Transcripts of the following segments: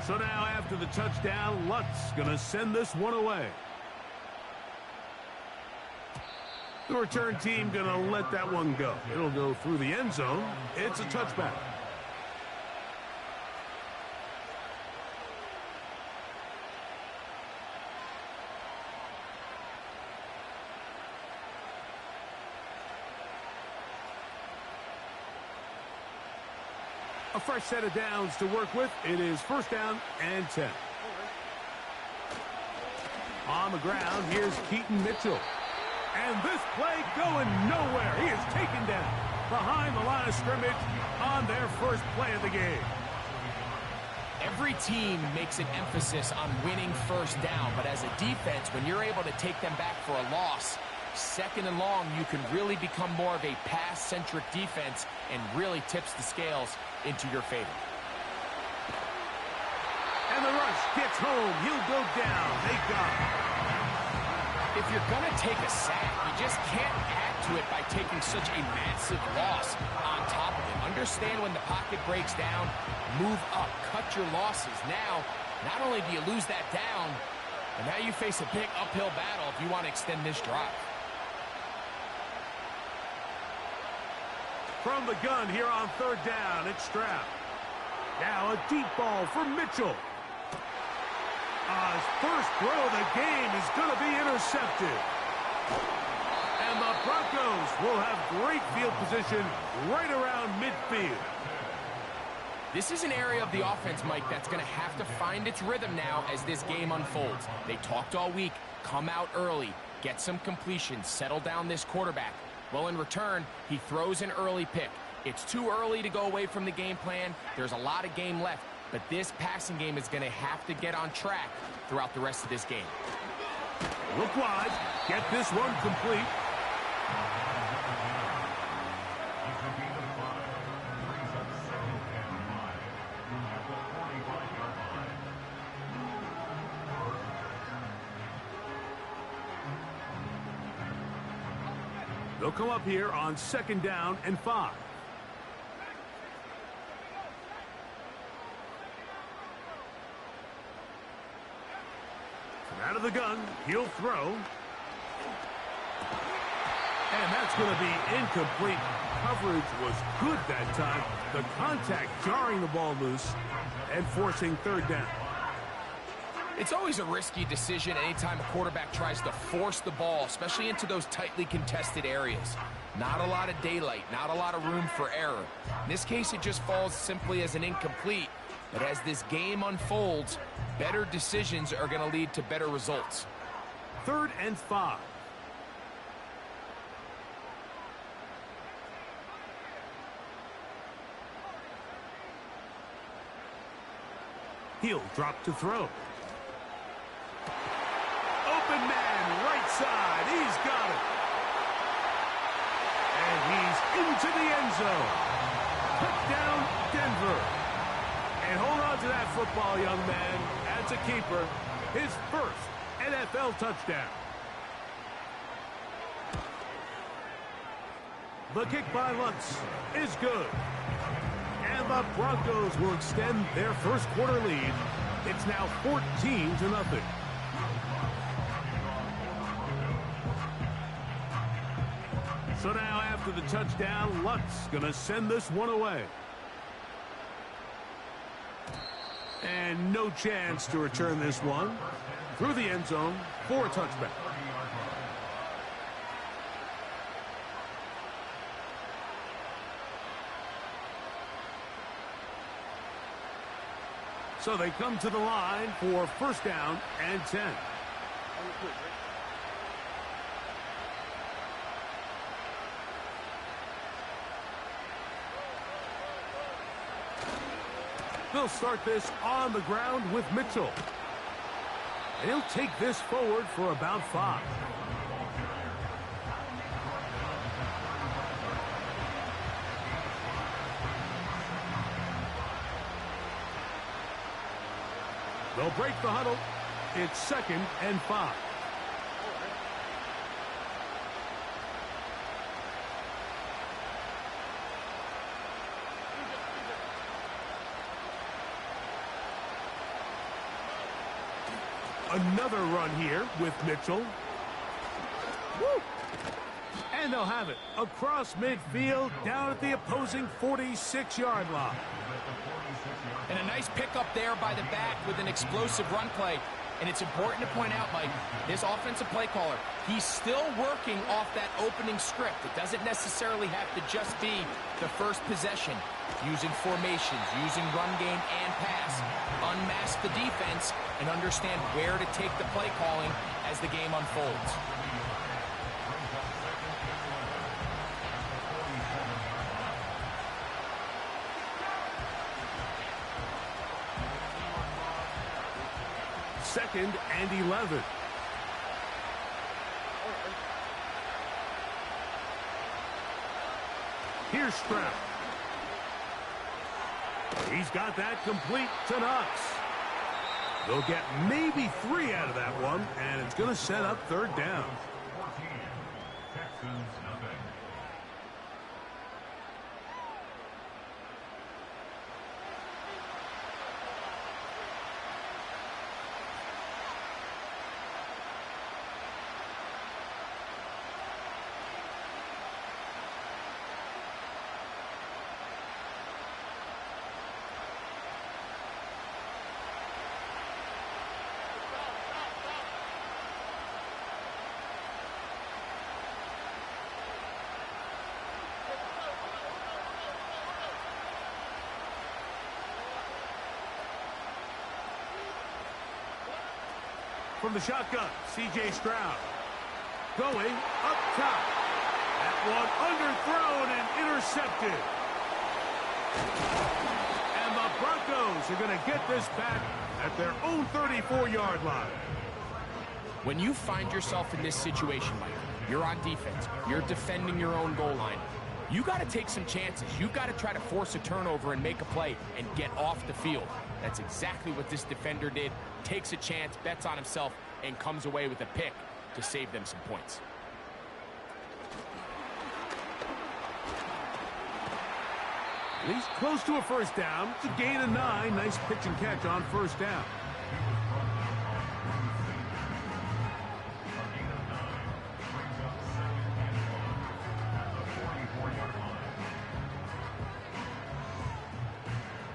So now after the touchdown, Lutz going to send this one away. The return team going to let that one go. It'll go through the end zone. It's a touchback. A fresh set of downs to work with. It is first down and 10. On the ground, here's Keaton Mitchell. And this play going nowhere. He is taken down behind the line of scrimmage on their first play of the game. Every team makes an emphasis on winning first down, but as a defense, when you're able to take them back for a loss, second and long, you can really become more of a pass-centric defense and really tips the scales into your favor. And the rush gets home. He'll go down. They got him. If you're going to take a sack, you just can't add to it by taking such a massive loss on top of it. Understand when the pocket breaks down, move up, cut your losses. Now, not only do you lose that down, but now you face a big uphill battle if you want to extend this drive. From the gun here on third down, it's Stroud. Now a deep ball for Mitchell. His first throw of the game is going to be intercepted. And the Broncos will have great field position right around midfield. This is an area of the offense, Mike, that's going to have to find its rhythm now as this game unfolds. They talked all week, come out early, get some completions, settle down this quarterback. Well, in return, he throws an early pick. It's too early to go away from the game plan. There's a lot of game left, but this passing game is going to have to get on track throughout the rest of this game. Look wide. Get this one complete. They'll come up here on second down and 5. Out of the gun, he'll throw. And that's going to be incomplete. Coverage was good that time. The contact jarring the ball loose and forcing third down. It's always a risky decision anytime a quarterback tries to force the ball, especially into those tightly contested areas. Not a lot of daylight, not a lot of room for error. In this case, it just falls simply as an incomplete. But as this game unfolds, better decisions are going to lead to better results. Third and 5. He'll drop to throw. Open man, right side. He's got it. And he's into the end zone. Touchdown, Denver. And hold on to that football, young man. That's a keeper. His first NFL touchdown. The kick by Lutz is good. And the Broncos will extend their first quarter lead. It's now 14-0. So now after the touchdown, Lutz going to send this one away. And no chance to return this one through the end zone for a touchback. So they come to the line for first down and 10. They'll start this on the ground with Mitchell. And he'll take this forward for about 5. They'll break the huddle. It's second and 5. Another run here with Mitchell. Woo! And they'll have it across midfield down at the opposing 46-yard line. And a nice pickup there by the back with an explosive run play. And it's important to point out, Mike, this offensive play caller, he's still working off that opening script. It doesn't necessarily have to just be the first possession. Using formations, using run game and pass. Unmask the defense and understand where to take the play calling as the game unfolds. Second and 11. Here's Stroud. He's got that complete to Knox. They'll get maybe 3 out of that one, and it's going to set up third down. From the shotgun, C.J. Stroud. Going up top. That one underthrown and intercepted. And the Broncos are going to get this back at their own 34-yard line. When you find yourself in this situation, Mike, you're on defense, you're defending your own goal line, you got to take some chances. You got to try to force a turnover and make a play and get off the field. That's exactly what this defender did. Takes a chance, bets on himself, and comes away with a pick to save them some points. He's close to a first down. It's a gain of 9. Nice pitch and catch on first down.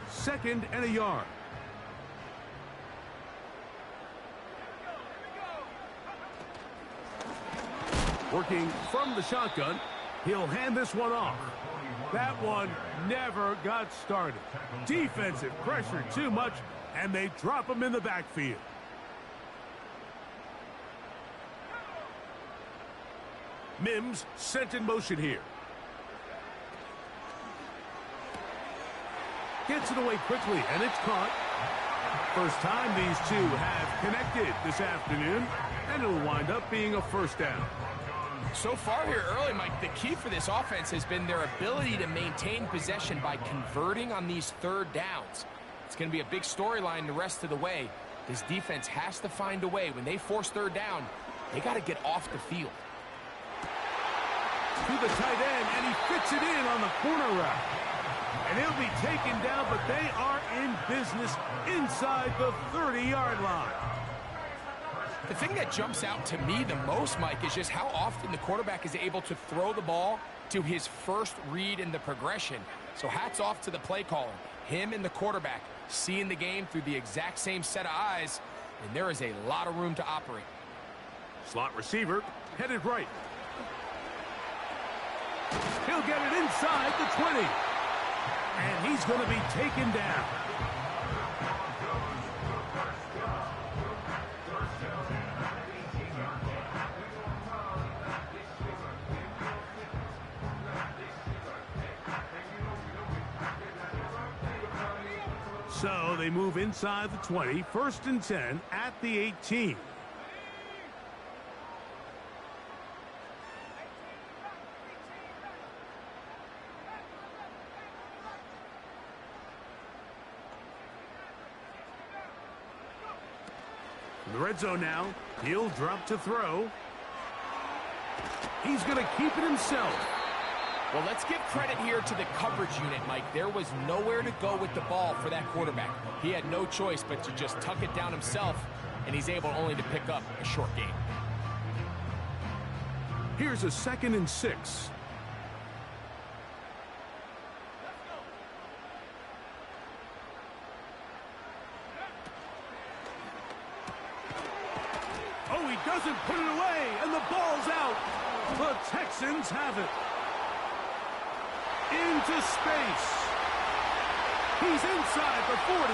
Second and a yard. Working from the shotgun, he'll hand this one off. That one never got started. Defensive pressure too much, and they drop him in the backfield. Mims sent in motion here. Gets it away quickly, and it's caught. First time these two have connected this afternoon, and it'll wind up being a first down. So far here early, Mike, the key for this offense has been their ability to maintain possession by converting on these third downs. It's going to be a big storyline the rest of the way. This defense has to find a way. When they force third down, they got to get off the field. To the tight end, and he fits it in on the corner route. And he'll be taken down, but they are in business inside the 30-yard line. The thing that jumps out to me the most, Mike, is just how often the quarterback is able to throw the ball to his first read in the progression. So hats off to the play caller. Him and the quarterback seeing the game through the exact same set of eyes, and there is a lot of room to operate. Slot receiver headed right. He'll get it inside the 20. And he's going to be taken down. So they move inside the 20, 1st and 10 at the 18. In the red zone now, he'll drop to throw. He's going to keep it himself. Well, let's give credit here to the coverage unit, Mike. There was nowhere to go with the ball for that quarterback. He had no choice but to just tuck it down himself and he's able only to pick up a short gain. Here's a 2nd and 6. Oh, he doesn't put it away, and the ball's out. The Texans have it. Into space. He's inside the 40.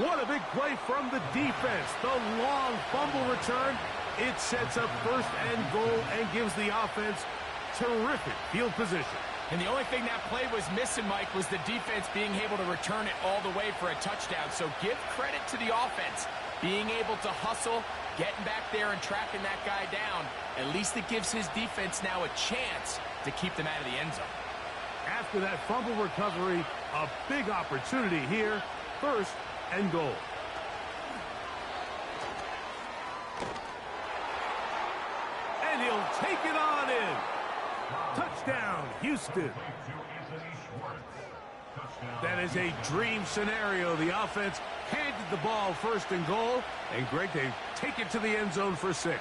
What a big play from the defense. The long fumble return. It sets up 1st and goal and gives the offense terrific field position. And the only thing that play was missing, Mike, was the defense being able to return it all the way for a touchdown. So give credit to the offense. Being able to hustle, getting back there and tracking that guy down, at least it gives his defense now a chance to keep them out of the end zone. After that fumble recovery, a big opportunity here. 1st and goal. And he'll take it on in. Touchdown, Houston. That is a dream scenario. The offense handed the ball 1st and goal. And Greg, they take it to the end zone for 6.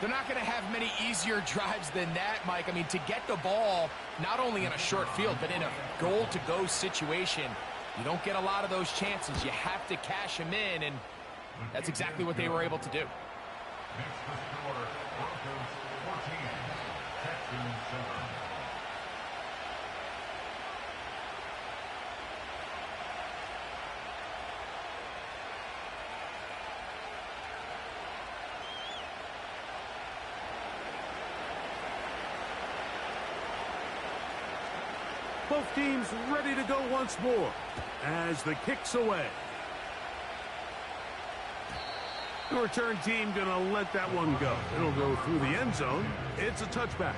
They're not going to have many easier drives than that, Mike. I mean, to get the ball, not only in a short field, but in a goal-to-go situation, you don't get a lot of those chances. You have to cash them in, and that's exactly what they were able to do. Both teams ready to go once more as the kick's away. The return team going to let that one go. It'll go through the end zone. It's a touchback.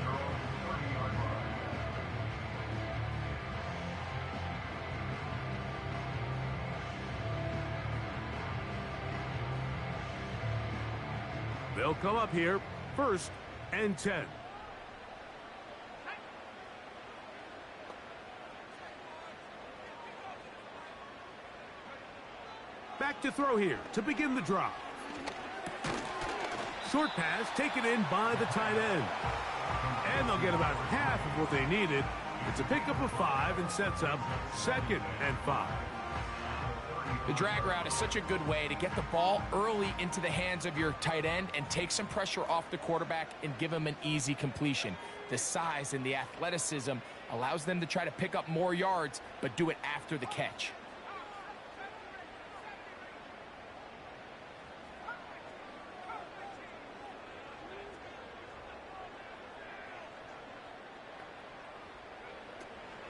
They'll come up here, 1st and 10. Back to throw here to begin the drive. Short pass taken in by the tight end. And they'll get about half of what they needed. It's a pickup of 5 and sets up 2nd and 5. The drag route is such a good way to get the ball early into the hands of your tight end and take some pressure off the quarterback and give him an easy completion. The size and the athleticism allows them to try to pick up more yards, but do it after the catch.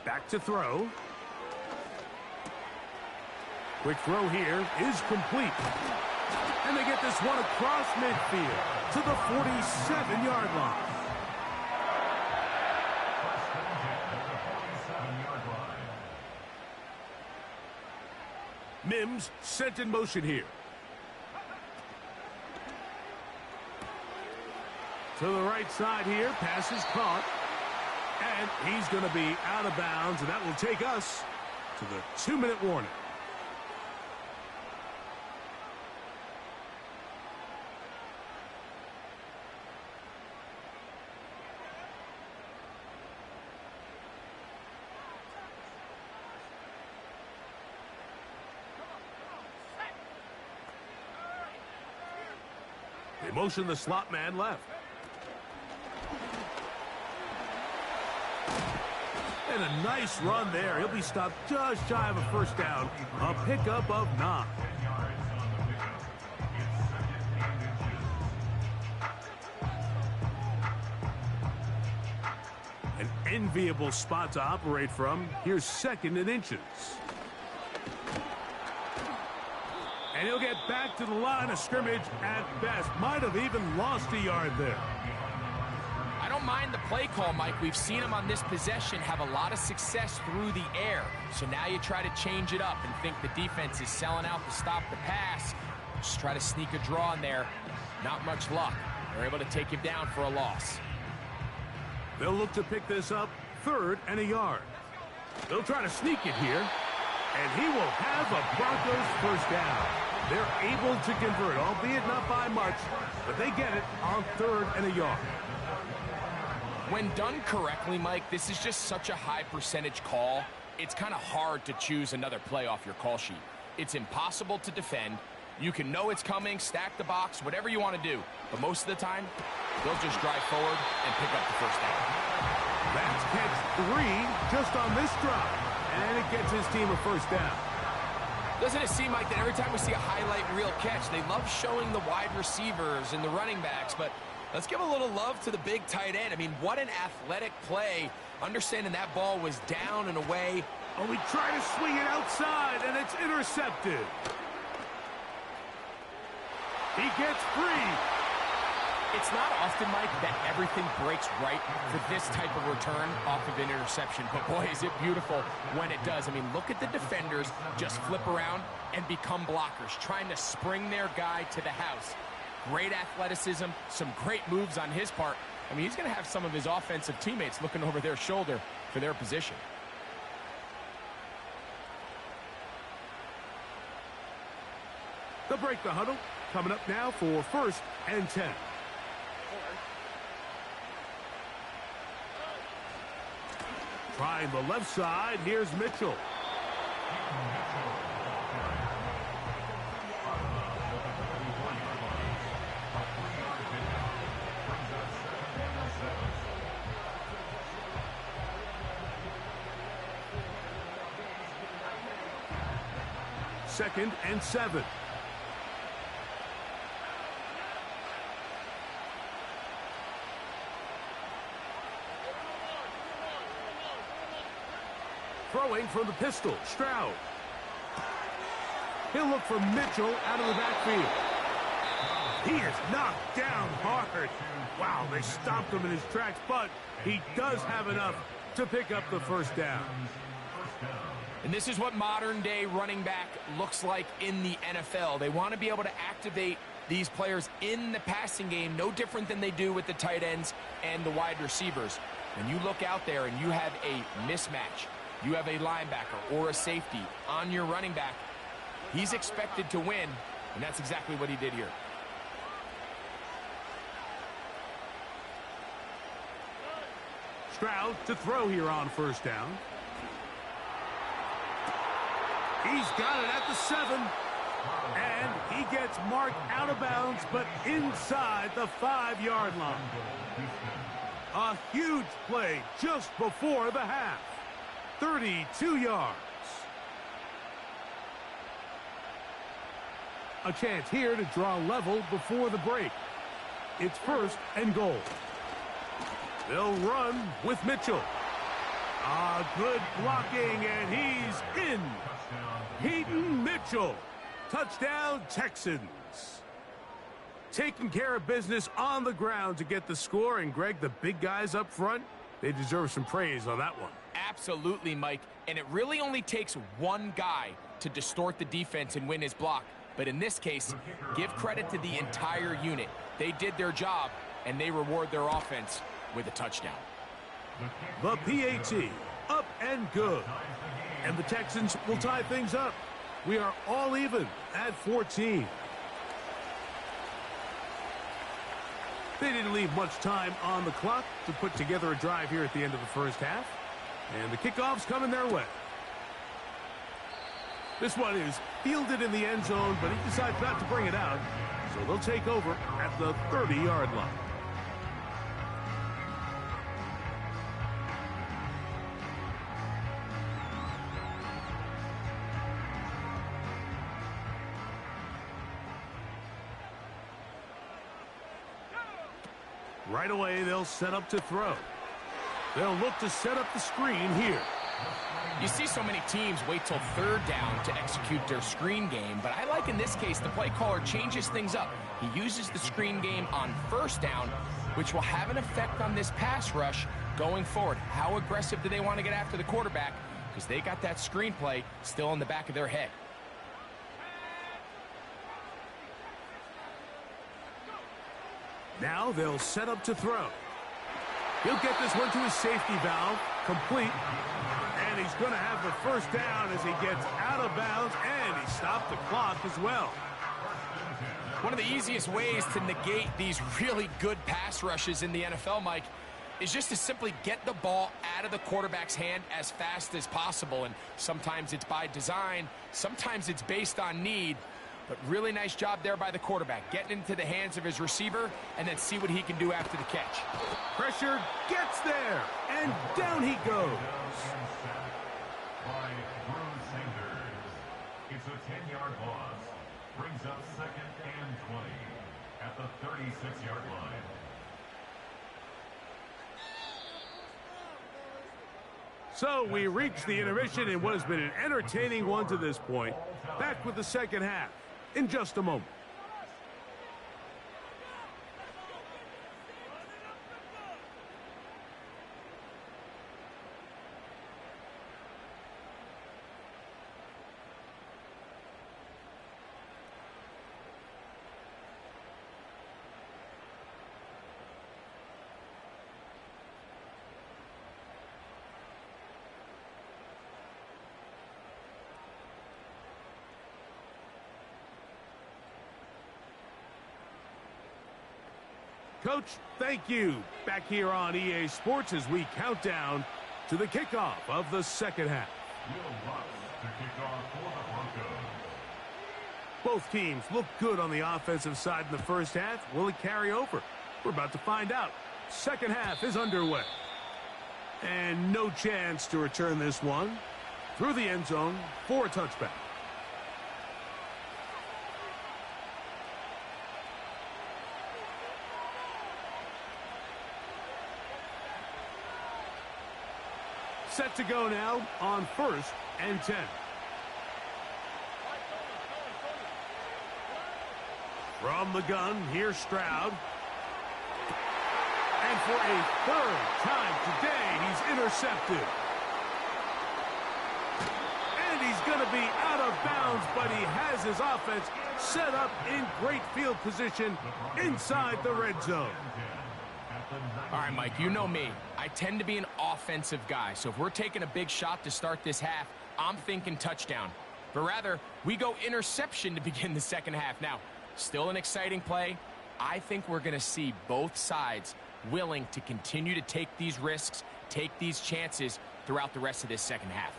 Back to throw. Quick throw here is complete. And they get this one across midfield to the 47-yard line. Mims sent in motion here. To the right side here, pass is caught. And he's going to be out of bounds, and that will take us to the 2-minute warning. They motion the slot man left. And a nice run there. He'll be stopped just shy of a 1st down. A pickup of 9. An enviable spot to operate from. Here's 2nd and inches. And he'll get back to the line of scrimmage at best. Might have even lost a yard there. I don't mind the play call, Mike. We've seen him on this possession have a lot of success through the air. So now you try to change it up and think the defense is selling out to stop the pass. Just try to sneak a draw in there. Not much luck. They're able to take him down for a loss. They'll look to pick this up 3rd and a yard. They'll try to sneak it here. And he will have a Broncos first down. They're able to convert, albeit not by much, but they get it on 3rd and a yard. When done correctly, Mike, this is just such a high percentage call. It's kind of hard to choose another play off your call sheet. It's impossible to defend. You can know it's coming, stack the box, whatever you want to do. But most of the time, they'll just drive forward and pick up the first down. That's catch 3 just on this drive. And it gets his team a first down. Doesn't it seem like that every time we see a highlight reel catch, they love showing the wide receivers and the running backs, but let's give a little love to the big tight end. I mean, what an athletic play, understanding that ball was down and away. Oh, he tried to swing it outside, and it's intercepted. He gets free. It's not often, Mike, that everything breaks right for this type of return off of an interception. But, boy, is it beautiful when it does. I mean, look at the defenders just flip around and become blockers, trying to spring their guy to the house. Great athleticism, some great moves on his part. I mean, he's going to have some of his offensive teammates looking over their shoulder for their position. They'll break the huddle. Coming up now for 1st and 10. Trying the left side, here's Mitchell. Second and 7. Throwing from the pistol, Stroud. He'll look for Mitchell out of the backfield. He is knocked down hard. Wow, they stopped him in his tracks, but he does have enough to pick up the first down. And this is what modern-day running back looks like in the NFL. They want to be able to activate these players in the passing game, no different than they do with the tight ends and the wide receivers. When you look out there and you have a mismatch, you have a linebacker or a safety on your running back, he's expected to win, and that's exactly what he did here. Stroud to throw here on first down. He's got it at the 7. And he gets marked out of bounds, but inside the 5-yard line. A huge play just before the half. 32 yards. A chance here to draw level before the break. It's 1st and goal. They'll run with Mitchell. Good blocking, and he's in. Peyton Mitchell. Touchdown, Texans. Taking care of business on the ground to get the score. And, Greg, the big guys up front, they deserve some praise on that one. Absolutely, Mike. And it really only takes one guy to distort the defense and win his block. But in this case, give credit to the entire unit. They did their job, and they reward their offense with a touchdown. The PAT, up and good. And the Texans will tie things up. We are all even at 14. They didn't leave much time on the clock to put together a drive here at the end of the first half. And the kickoff's coming their way. This one is fielded in the end zone, but he decides not to bring it out. So they'll take over at the 30-yard line. Right away, they'll set up to throw. They'll look to set up the screen here. You see so many teams wait till 3rd down to execute their screen game, but I like in this case the play caller changes things up. He uses the screen game on 1st down, which will have an effect on this pass rush going forward. How aggressive do they want to get after the quarterback? Because they got that screen play still in the back of their head. Now they'll set up to throw. He'll get this one to his safety valve, complete. And And he's going to have the first down as he gets out of bounds, and he stopped the clock as well. One of the easiest ways to negate these really good pass rushes in the NFL, Mike, is just to simply get the ball out of the quarterback's hand as fast as possible. And sometimes it's by design, sometimes it's based on need. But really nice job there by the quarterback, getting into the hands of his receiver and then see what he can do after the catch. Pressure gets there, and down he goes. By Bruce Sanders. It's a 10-yard loss. Brings up 2nd and 20 at the 36-yard line. So we reach the intermission in what has been an entertaining one to this point. Back with the second half in just a moment. Coach, thank you. Back here on EA Sports as we count down to the kickoff of the second half. Will Lutz to kick off for the Broncos. Both teams look good on the offensive side in the first half. Will it carry over? We're about to find out. Second half is underway. And no chance to return this one through the end zone for a touchback. Set to go now on 1st and 10. From the gun, here's Stroud. And for a third time today, he's intercepted. And he's going to be out of bounds, but he has his offense set up in great field position inside the red zone. All right, Mike, you know me. I tend to be an offensive guy, so if we're taking a big shot to start this half, I'm thinking touchdown. But rather, we go interception to begin the second half. Now, still an exciting play. I think we're going to see both sides willing to continue to take these risks, take these chances throughout the rest of this second half.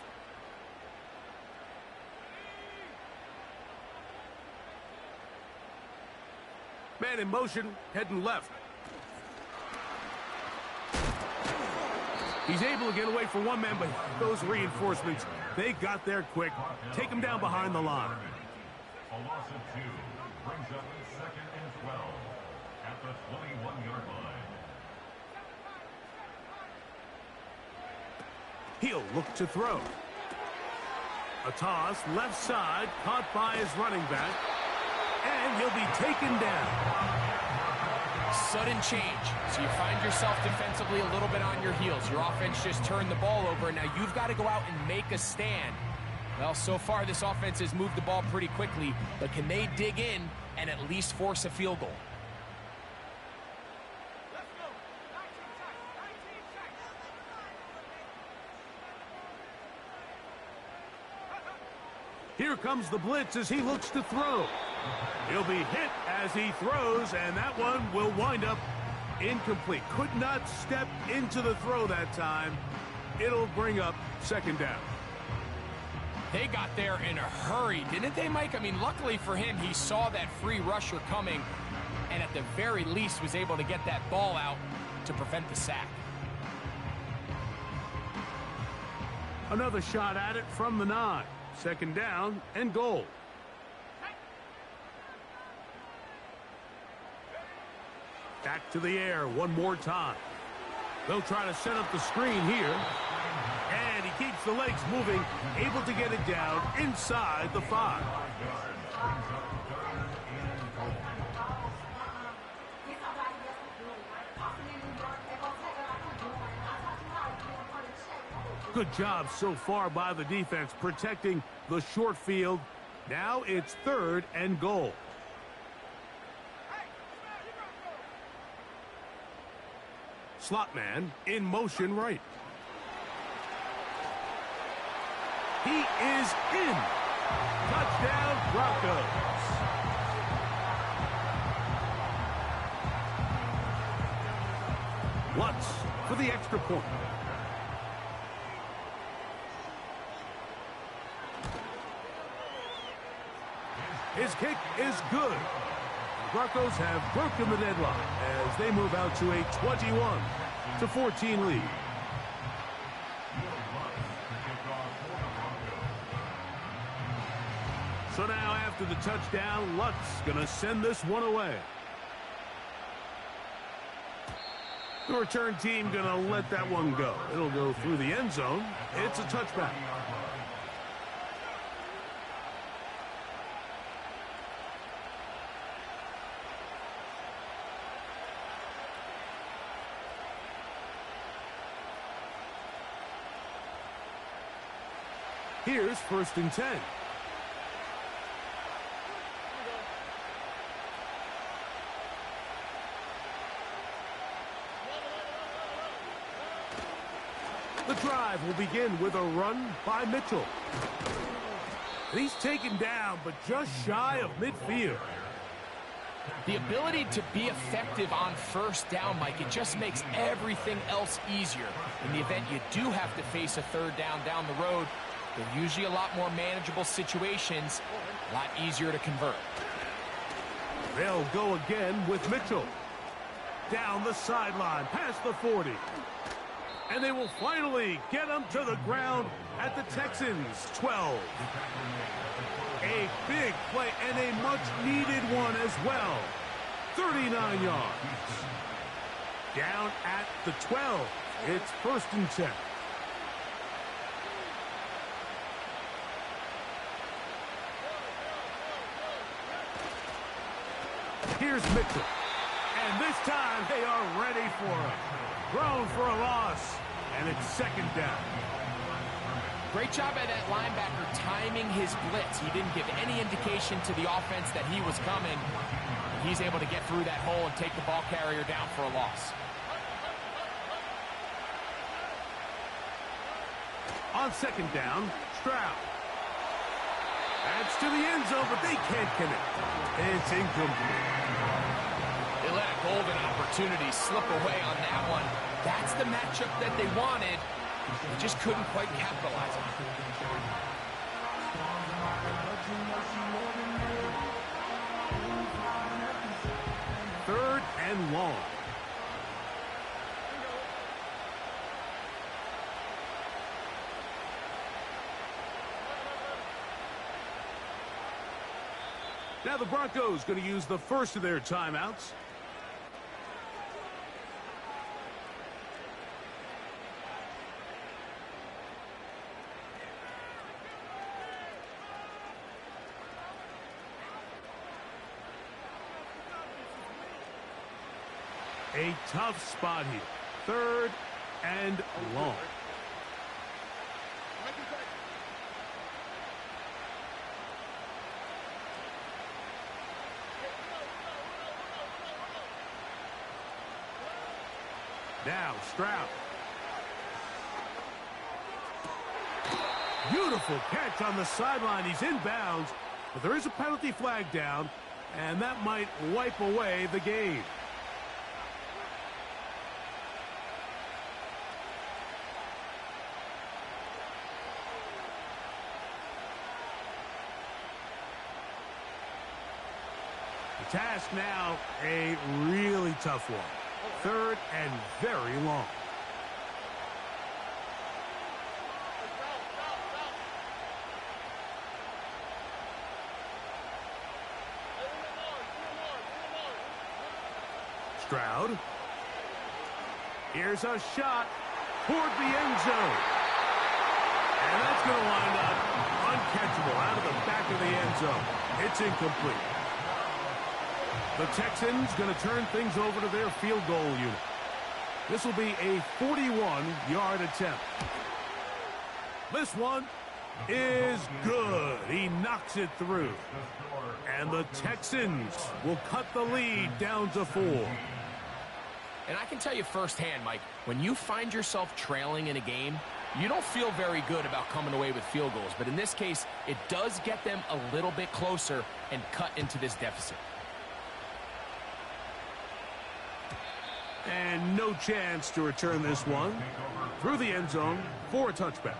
Man in motion, heading left. He's able to get away from one man, but those reinforcements, they got there quick. Take him down behind the line. A loss of 2 brings up 2nd and 12 at the 21-yard line. He'll look to throw. A toss, left side, caught by his running back. And he'll be taken down. Sudden change. So you find yourself defensively a little bit on your heels. Your offense just turned the ball over, and now you've got to go out and make a stand. Well, so far this offense has moved the ball pretty quickly, but can they dig in and at least force a field goal? Here comes the blitz as he looks to throw. He'll be hit as he throws, and that one will wind up incomplete. Could not step into the throw that time. It'll bring up second down. They got there in a hurry, didn't they, Mike? I mean, luckily for him, he saw that free rusher coming, and at the very least was able to get that ball out to prevent the sack. Another shot at it from the 9. Second down and goal. Back to the air one more time. They'll try to set up the screen here. And he keeps the legs moving, able to get it down inside the 5. Good job so far by the defense protecting the short field. Now it's 3rd and goal. Slot man in motion right. He is in. Touchdown, Broncos. Lutz for the extra point. His kick is good. The Broncos have broken the deadlock as they move out to a 21-14 lead. So now after the touchdown, Lutz gonna send this one away. The return team gonna let that one go. It'll go through the end zone. It's a touchback. Here's 1st and 10. The drive will begin with a run by Mitchell. And he's taken down, but just shy of midfield. The ability to be effective on 1st down, Mike, it just makes everything else easier. In the event you do have to face a 3rd down the road, they're usually a lot more manageable situations, a lot easier to convert. They'll go again with Mitchell. Down the sideline, past the 40. And they will finally get him to the ground at the Texans' 12. A big play and a much-needed one as well. 39 yards. Down at the 12. It's 1st and 10. Here's Mitchell. And this time they are ready for him. Thrown for a loss, and it's 2nd down. Great job by that linebacker timing his blitz. He didn't give any indication to the offense that he was coming. He's able to get through that hole and take the ball carrier down for a loss. On 2nd down, Stroud. That's to the end zone, but they can't connect. It's incomplete. They let a golden opportunity slip away on that one. That's the matchup that they wanted. They just couldn't quite capitalize on it. 3rd and long. Now the Broncos going to use the first of their timeouts. A tough spot here. 3rd and long. Now Stroud. Beautiful catch on the sideline. He's inbounds, but there is a penalty flag down, and that might wipe away the game. The task now, a really tough one. 3rd and very long. Stroud. Here's a shot toward the end zone. And that's going to wind up uncatchable out of the back of the end zone. It's incomplete. The Texans going to turn things over to their field goal unit. This will be a 41-yard attempt. This one is good. He knocks it through. And the Texans will cut the lead down to 4. And I can tell you firsthand, Mike, when you find yourself trailing in a game, You don't feel very good about coming away with field goals, but in this case, it does get them a little bit closer and cut into this deficit. And no chance to return this one through the end zone for a touchback.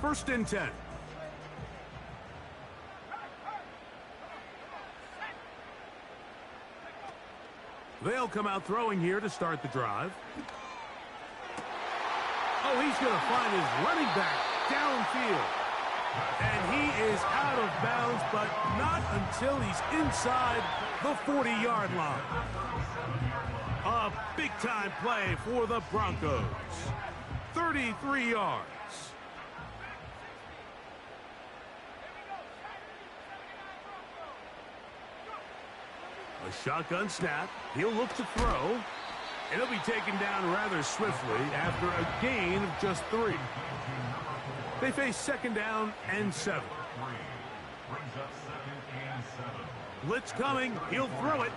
First and 10. They'll come out throwing here to start the drive. Oh, he's going to find his running back downfield. And he is out of bounds, but not until he's inside the 40-yard line. A big-time play for the Broncos. 33 yards. A shotgun snap. He'll look to throw. And he'll be taken down rather swiftly after a gain of just 3. They face second down and 7. Blitz coming. He'll throw it.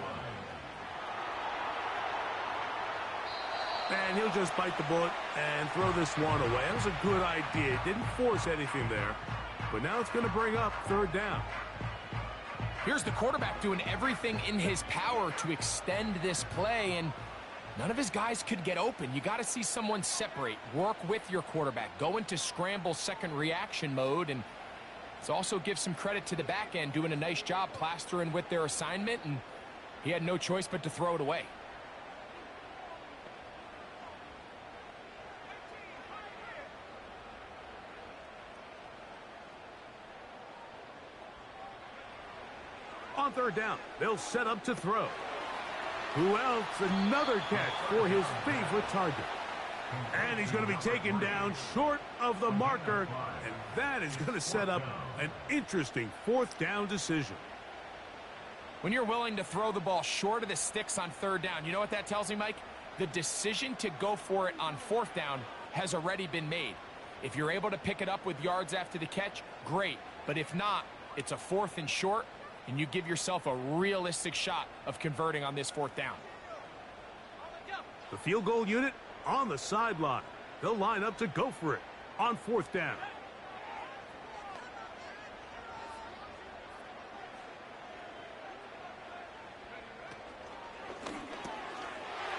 And he'll just bite the bullet and throw this one away. That was a good idea. Didn't force anything there. But now it's going to bring up third down. Here's the quarterback doing everything in his power to extend this play, and none of his guys could get open. You got to see someone separate, work with your quarterback, go into scramble second reaction mode, and let's also give some credit to the back end doing a nice job plastering with their assignment, and he had no choice but to throw it away. On third down, they'll set up to throw. Who else? Another catch for his favorite target. And he's going to be taken down short of the marker, and that is going to set up an interesting fourth down decision. When you're willing to throw the ball short of the sticks on third down, you know what that tells me, Mike? The decision to go for it on fourth down has already been made. If you're able to pick it up with yards after the catch, great. But if not, it's a fourth and short, and you give yourself a realistic shot of converting on this fourth down. The field goal unit on the sideline. They'll line up to go for it on fourth down.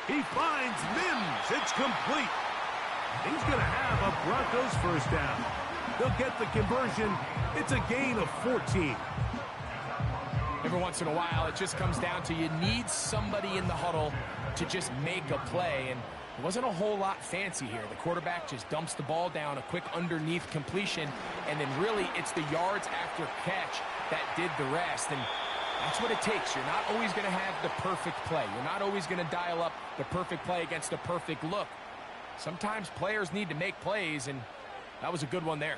He finds Mims. It's complete. He's going to have a Broncos first down. They'll get the conversion. It's a gain of 14. Every once in a while, it just comes down to you need somebody in the huddle to just make a play, and it wasn't a whole lot fancy here. The quarterback just dumps the ball down, a quick underneath completion, and then really it's the yards after catch that did the rest, and that's what it takes. You're not always going to have the perfect play. You're not always going to dial up the perfect play against a perfect look. Sometimes players need to make plays, and that was a good one there.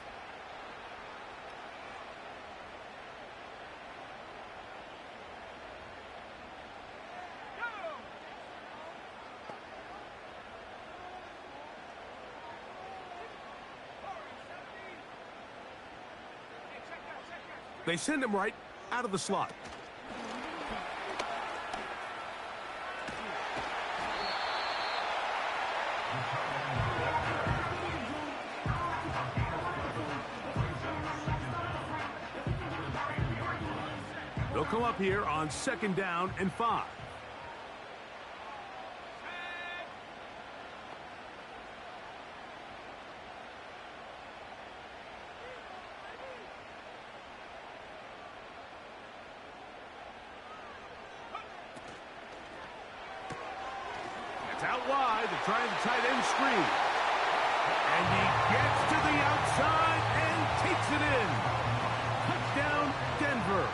They send him right out of the slot. They'll come up here on second down and 5. Out wide, they're trying the tight end screen. And he gets to the outside and takes it in. Touchdown, Denver.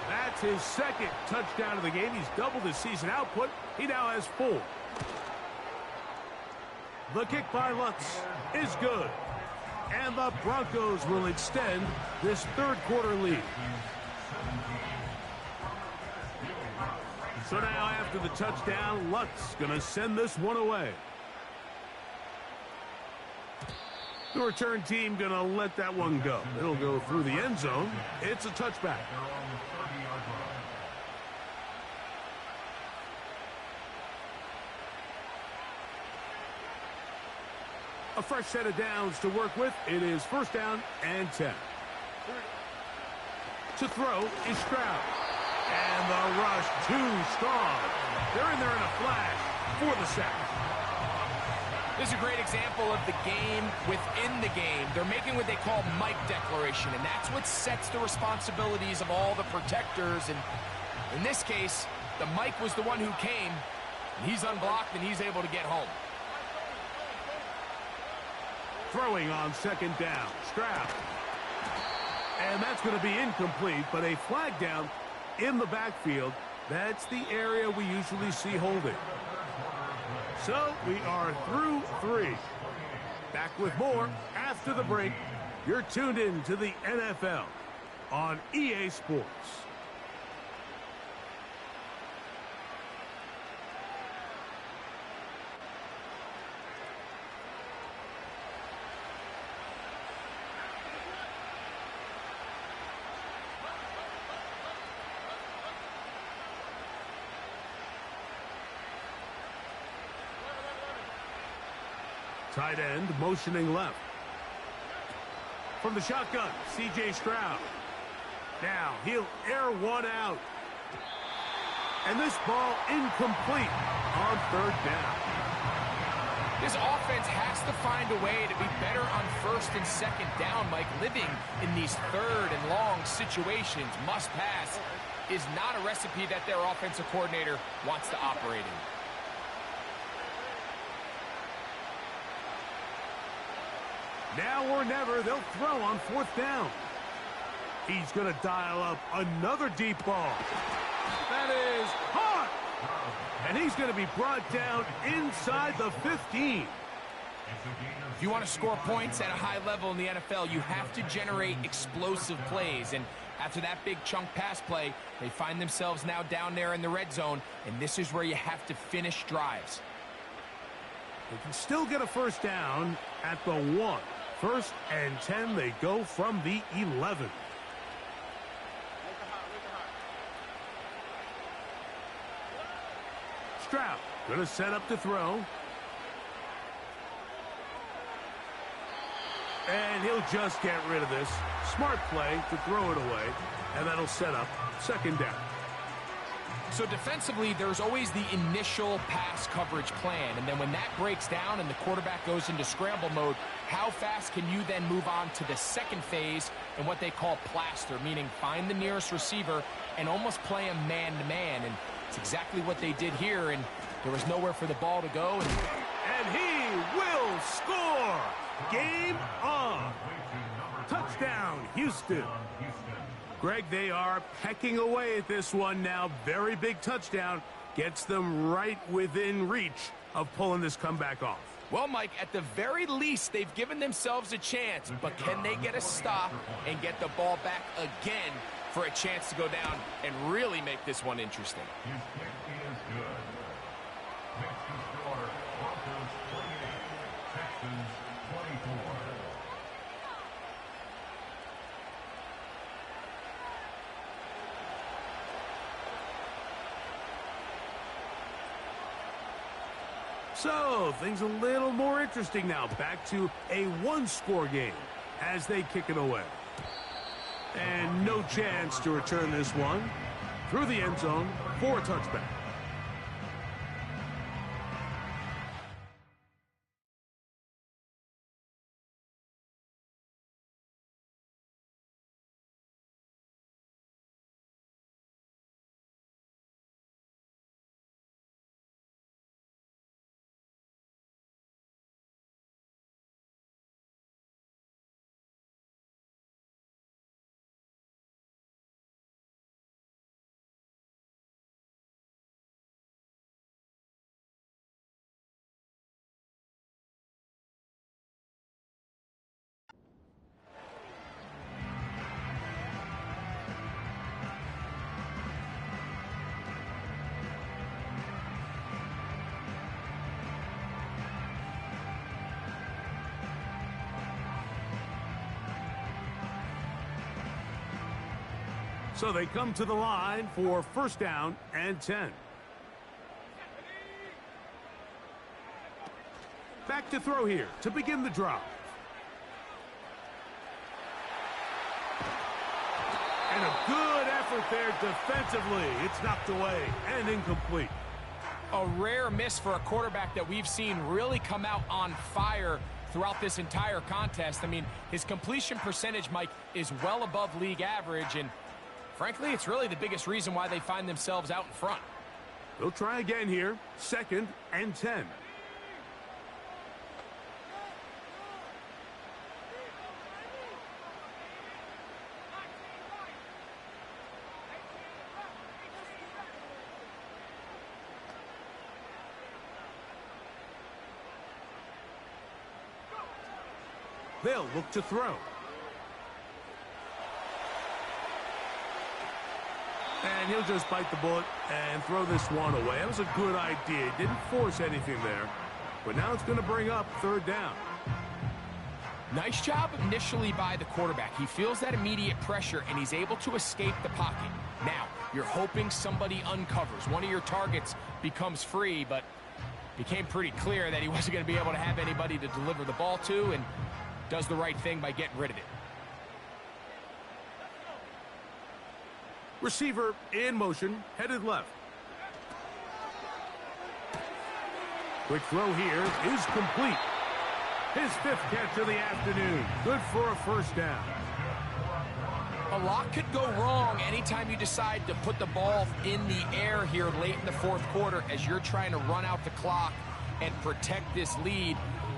That's his second touchdown of the game. He's doubled his season output. He now has 4. The kick by Lutz is good. And the Broncos will extend this third quarter lead. So now after the touchdown, Lutz going to send this one away. The return team going to let that one go. It'll go through the end zone. It's a touchback. A fresh set of downs to work with. It is first down and 10. To throw is Stroud. And the rush too strong. They're in there in a flash for the sack. This is a great example of the game within the game. They're making what they call Mike declaration, and that's what sets the responsibilities of all the protectors. And in this case, the Mike was the one who came, and he's unblocked, and he's able to get home. Throwing on second down, Stroud. And that's going to be incomplete, but a flag down in the backfield. That's the area we usually see holding. So we are through 3. Back with more after the break. You're tuned in to the NFL on EA Sports. Tight end motioning left. From the shotgun, C.J. Stroud. Now he'll air one out. And this ball incomplete on third down. This offense has to find a way to be better on first and second down, Mike. Living in these third and long situations, must pass, is not a recipe that their offensive coordinator wants to operate in. Now or never, they'll throw on fourth down. He's going to dial up another deep ball. That is hot. And he's going to be brought down inside the 15. If you want to score points at a high level in the NFL, you have to generate explosive plays. And after that big chunk pass play, they find themselves now down there in the red zone. And this is where you have to finish drives. They can still get a first down at the 1. First and 10, they go from the 11. Stroud going to set up to throw. And he'll just get rid of this. Smart play to throw it away. And that'll set up second down. So defensively, there's always the initial pass coverage plan. And then when that breaks down and the quarterback goes into scramble mode, how fast can you then move on to the second phase and what they call plaster, meaning find the nearest receiver and almost play him man-to-man. And it's exactly what they did here, and there was nowhere for the ball to go. And he will score! Game on! Touchdown, Houston! Greg, they are pecking away at this one now. Very big touchdown. Gets them right within reach of pulling this comeback off. Well, Mike, at the very least, they've given themselves a chance. But can they get a stop and get the ball back again for a chance to go down and really make this one interesting? His kick is good. Next to score, Broncos 28, Texans 24. So, things a little more interesting now. Back to a one-score game as they kick it away. And no chance to return this one through the end zone for a touchback. So they come to the line for first down and 10. Back to throw here to begin the drive. And a good effort there defensively. It's knocked away and incomplete. A rare miss for a quarterback that we've seen really come out on fire throughout this entire contest. I mean, his completion percentage, Mike, is well above league average, and frankly, it's really the biggest reason why they find themselves out in front. They'll try again here, second and 10. They'll look to throw. And he'll just bite the bullet and throw this one away. That was a good idea. Didn't force anything there. But now it's going to bring up third down. Nice job initially by the quarterback. He feels that immediate pressure, and he's able to escape the pocket. Now, you're hoping somebody uncovers. One of your targets becomes free, but became pretty clear that he wasn't going to be able to have anybody to deliver the ball to, and does the right thing by getting rid of it. Receiver in motion, headed left. Quick throw here is complete. His fifth catch of the afternoon. Good for a first down. A lot could go wrong anytime you decide to put the ball in the air here late in the fourth quarter as you're trying to run out the clock and protect this lead.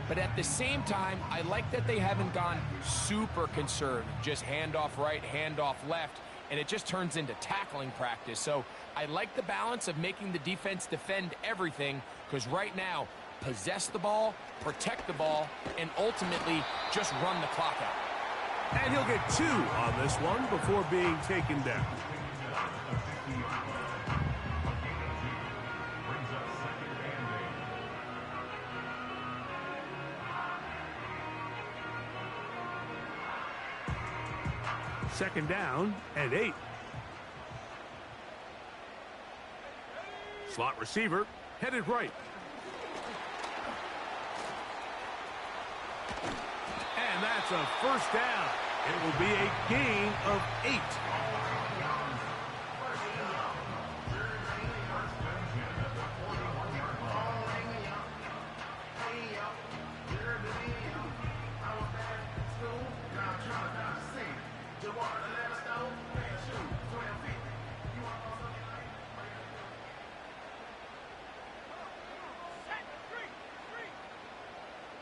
But at the same time, I like that they haven't gone super conservative. Just handoff right, handoff left, and it just turns into tackling practice. So I like the balance of making the defense defend everything, because right now, possess the ball, protect the ball, and ultimately just run the clock out. And he'll get 2 on this one before being taken down. Second down and 8. Slot receiver headed right. And that's a first down. It will be a gain of 8.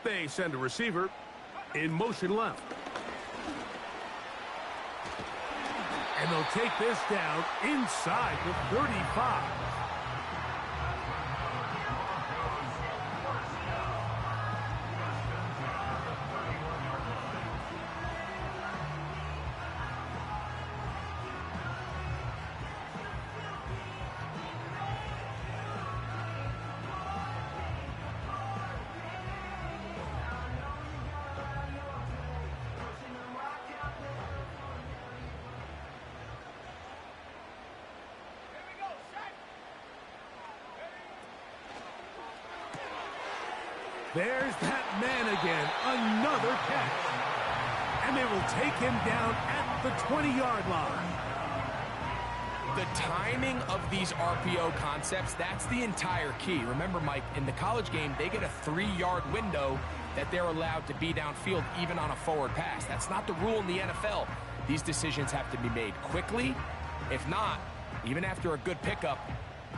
They send a receiver in motion left. And they'll take this down inside the 35. There's that man again, another catch. And they will take him down at the 20-yard line. The timing of these RPO concepts, that's the entire key. Remember, Mike, in the college game, they get a 3-yard window that they're allowed to be downfield even on a forward pass. That's not the rule in the NFL. These decisions have to be made quickly. If not, even after a good pickup,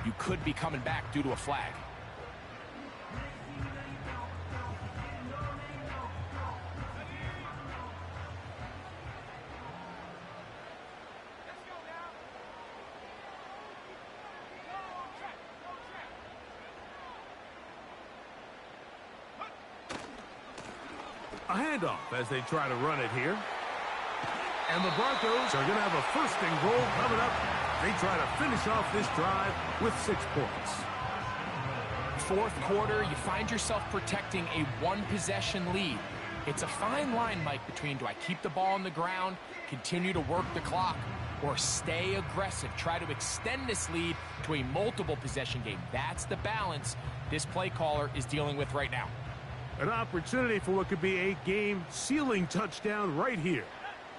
you could be coming back due to a flag. A handoff as they try to run it here. And the Broncos are going to have a first and goal coming up. They try to finish off this drive with 6 points. Fourth quarter, you find yourself protecting a 1-possession lead. It's a fine line, Mike, between do I keep the ball on the ground, continue to work the clock, or stay aggressive, try to extend this lead to a multiple possession game. That's the balance this play caller is dealing with right now. An opportunity for what could be a game-sealing touchdown right here.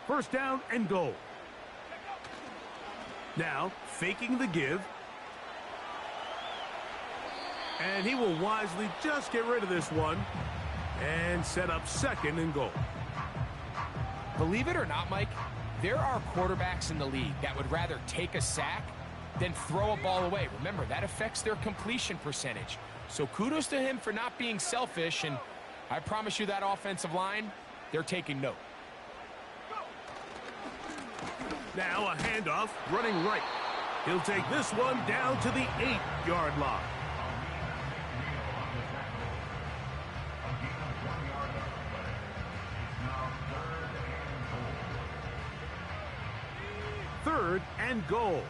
First down and goal. Now, faking the give. And he will wisely just get rid of this one and set up second and goal. Believe it or not, Mike, there are quarterbacks in the league that would rather take a sack than throw a ball away. Remember, that affects their completion percentage. So kudos to him for not being selfish, and I promise you that offensive line, they're taking note. Now a handoff, running right. He'll take this one down to the 8-yard line. Third and goal.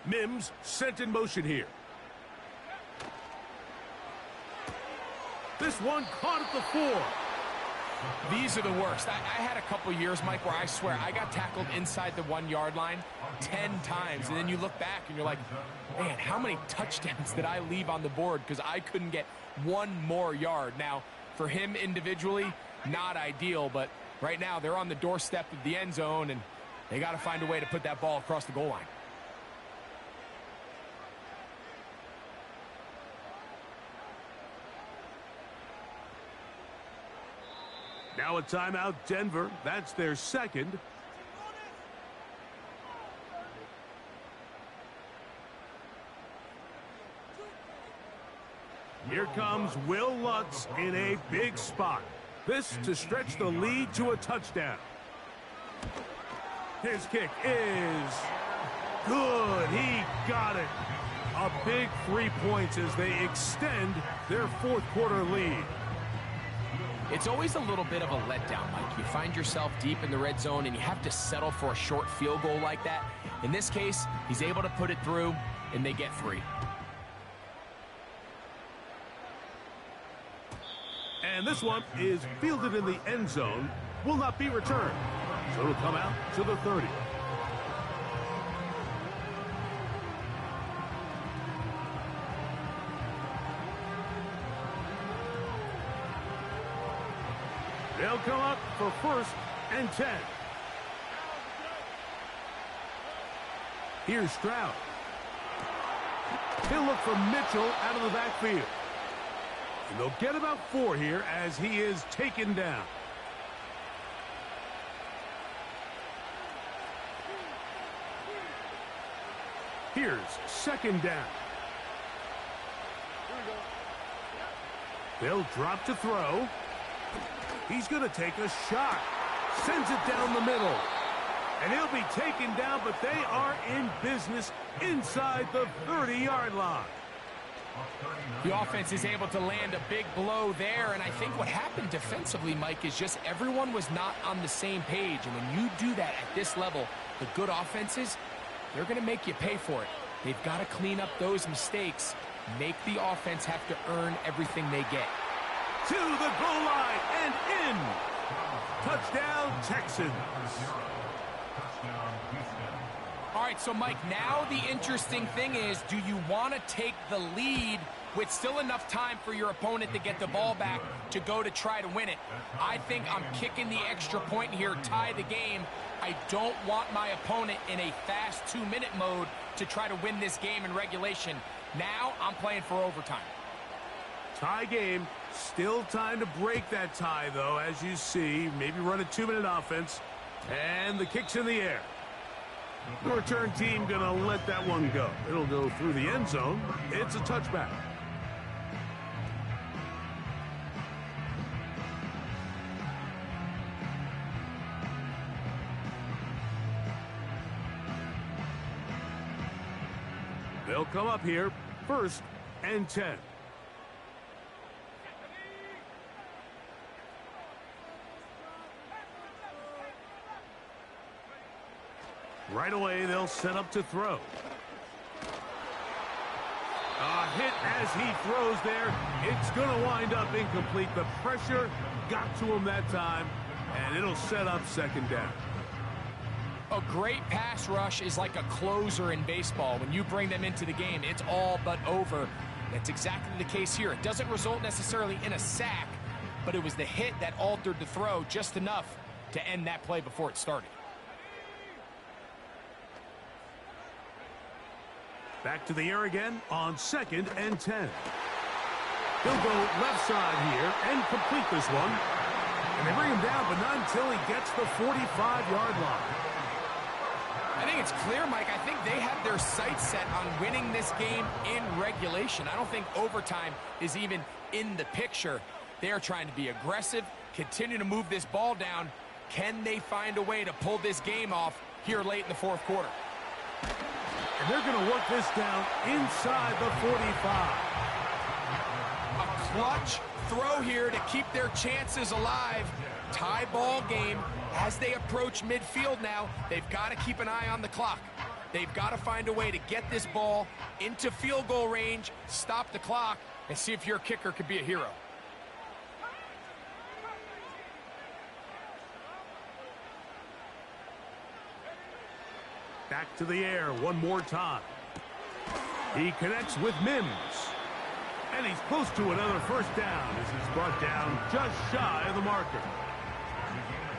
Mims sent in motion here. This one caught at the 4. These are the worst. I had a couple years, Mike, where I swear I got tackled inside the 1-yard line 10 times. And then you look back and you're like, man, how many touchdowns did I leave on the board because I couldn't get one more yard? Now, for him individually, not ideal, but right now they're on the doorstep of the end zone, and they got to find a way to put that ball across the goal line. Now a timeout, Denver. That's their second. Here comes Will Lutz in a big spot. This to stretch the lead to a touchdown. His kick is good. He got it. A big 3 points as they extend their fourth quarter lead. It's always a little bit of a letdown, Mike. You find yourself deep in the red zone and you have to settle for a short field goal like that. In this case, he's able to put it through, and they get 3. And this one is fielded in the end zone, will not be returned. So it'll come out to the 30. They'll come up for first and 10. Here's Stroud. He'll look for Mitchell out of the backfield. And they'll get about 4 here as he is taken down. Here's second down. They'll drop to throw. He's going to take a shot. Sends it down the middle. And he'll be taken down, but they are in business inside the 30-yard line. The offense is able to land a big blow there, and I think what happened defensively, Mike, is just everyone was not on the same page. And when you do that at this level, the good offenses, they're going to make you pay for it. They've got to clean up those mistakes, make the offense have to earn everything they get. To the goal line and in. Touchdown, Texans. All right, so Mike, now the interesting thing is, do you want to take the lead with still enough time for your opponent to get the ball back to go to try to win it? I think I'm kicking the extra point here, tie the game. I don't want my opponent in a fast 2-minute mode to try to win this game in regulation. Now I'm playing for overtime. Tie game. Still time to break that tie, though, as you see. Maybe run a 2-minute offense. And the kick's in the air. The return team going to let that one go. It'll go through the end zone. It's a touchback. They'll come up here, 1st and 10. Right away, they'll set up to throw. A hit as he throws there. It's going to wind up incomplete. The pressure got to him that time, and it'll set up 2nd down. A great pass rush is like a closer in baseball. When you bring them into the game, it's all but over. That's exactly the case here. It doesn't result necessarily in a sack, but it was the hit that altered the throw just enough to end that play before it started. Back to the air again on 2nd and 10. He'll go left side here and complete this one. And they bring him down, but not until he gets the 45-yard line. I think it's clear, Mike. I think they have their sights set on winning this game in regulation. I don't think overtime is even in the picture. They are trying to be aggressive, continue to move this ball down. Can they find a way to pull this game off here late in the 4th quarter? And they're going to work this down inside the 45. A clutch throw here to keep their chances alive. Tie ball game. As they approach midfield now, they've got to keep an eye on the clock. They've got to find a way to get this ball into field goal range, stop the clock, and see if your kicker could be a hero. Back to the air one more time. He connects with Mims. And he's close to another 1st down as he's brought down just shy of the marker.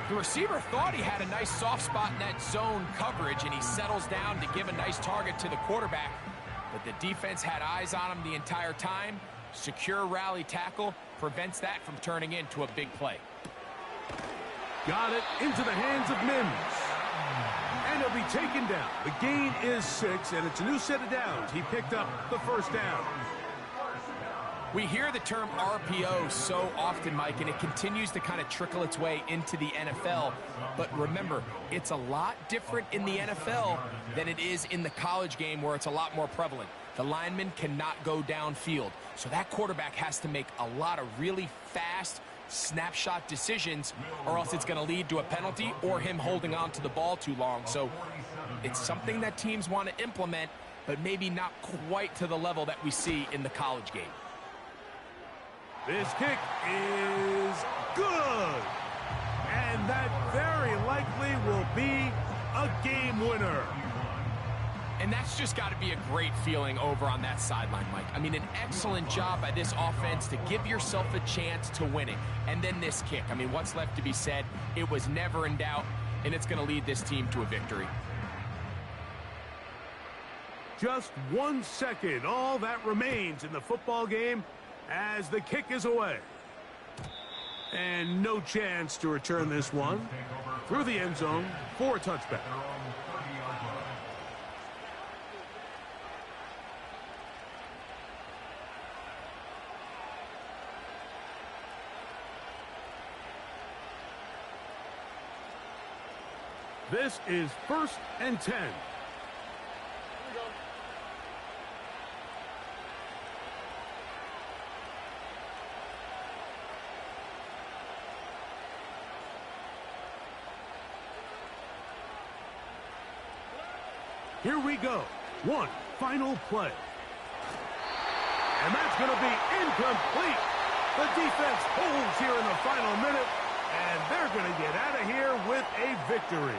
The receiver thought he had a nice soft spot in that zone coverage, and he settles down to give a nice target to the quarterback. But the defense had eyes on him the entire time. Secure rally tackle prevents that from turning into a big play. Got it into the hands of Mims. And he'll be taken down. The gain is 6, and it's a new set of downs. He picked up the 1st down. We hear the term RPO so often, Mike, and it continues to kind of trickle its way into the NFL. But remember, it's a lot different in the NFL than it is in the college game where it's a lot more prevalent. The lineman cannot go downfield. So that quarterback has to make a lot of really fast snapshot decisions, or else it's going to lead to a penalty or him holding on to the ball too long. So it's something that teams want to implement, but maybe not quite to the level that we see in the college game. This kick is good. And that very likely will be a game winner. And that's just got to be a great feeling over on that sideline, Mike. I mean, an excellent job by this offense to give yourself a chance to win it. And then this kick. I mean, what's left to be said? It was never in doubt, and it's going to lead this team to a victory. Just 1 second, all that remains in the football game as the kick is away. And no chance to return this one through the end zone for a touchback. This is 1st and 10. Here we go. One final play. And that's going to be incomplete. The defense holds here in the final minute, and they're going to get out of here with a victory.